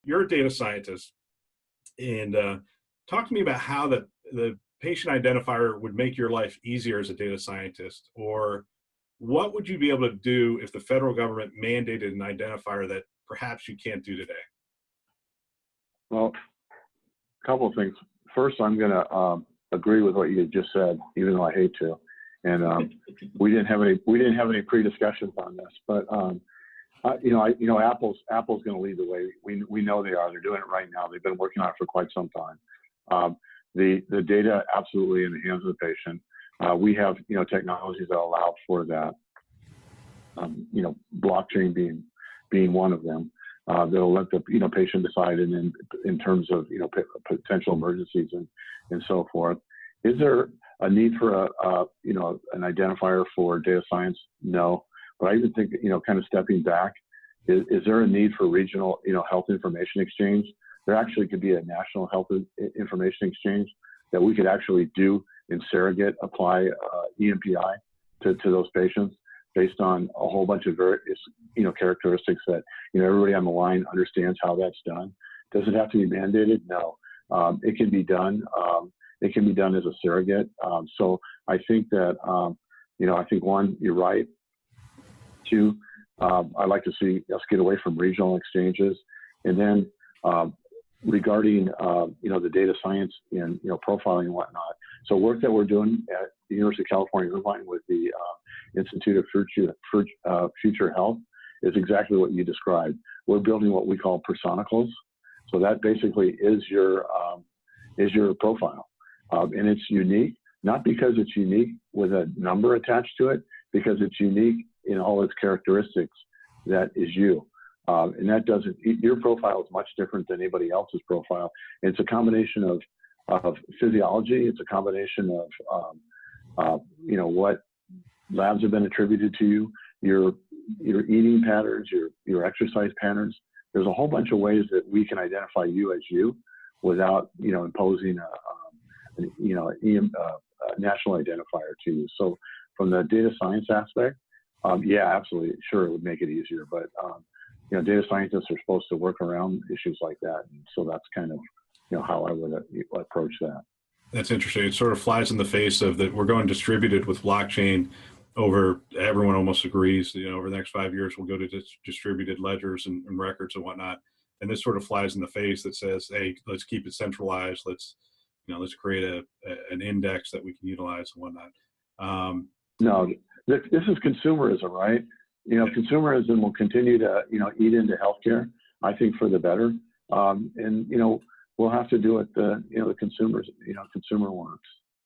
you're a data scientist, and talk to me about how the patient identifier would make your life easier as a data scientist, or what would you be able to do if the federal government mandated an identifier that perhaps you can't do today? Well, a couple of things. First, I'm going to agree with what you just said, even though I hate to. And we didn't have any pre-discussions on this, but Apple's going to lead the way. We know they are. They're doing it right now. They've been working on it for quite some time. The data absolutely in the hands of the patient. We have technologies that allow for that. Blockchain being one of them. That'll let the patient decide in terms of potential emergencies and so forth. Is there a need for an identifier for data science? No, but I even think kind of stepping back, is there a need for regional health information exchange? There actually could be a national health information exchange that we could actually do in surrogate apply EMPI to those patients based on a whole bunch of various characteristics that everybody on the line understands how that's done. Does it have to be mandated? No, it can be done. It can be done as a surrogate. So I think that I think one, you're right. Two, I'd like to see us get away from regional exchanges, and then regarding the data science and profiling and whatnot. So work that we're doing at the University of California, Irvine with the Institute of Future Health is exactly what you described. We're building what we call personicals. So that basically is your profile, and it's unique, not because it's unique with a number attached to it, because it's unique in all its characteristics. That is you. And that doesn't, your profile is much different than anybody else's profile. It's a combination of physiology. It's a combination of, what labs have been attributed to you, your eating patterns, your exercise patterns. There's a whole bunch of ways that we can identify you as you without, imposing a national identifier to you. So from the data science aspect, yeah, absolutely. Sure, it would make it easier, but, data scientists are supposed to work around issues like that. And so that's kind of, how I would approach that. That's interesting. It sort of flies in the face of that we're going distributed with blockchain over, everyone almost agrees, over the next 5 years, we'll go to distributed ledgers and records and whatnot. And this sort of flies in the face that says, hey, let's keep it centralized. Let's create an index that we can utilize and whatnot. No, this is consumerism, right? Consumerism will continue to, eat into healthcare, I think, for the better. And, we'll have to do what the consumers, consumer wants.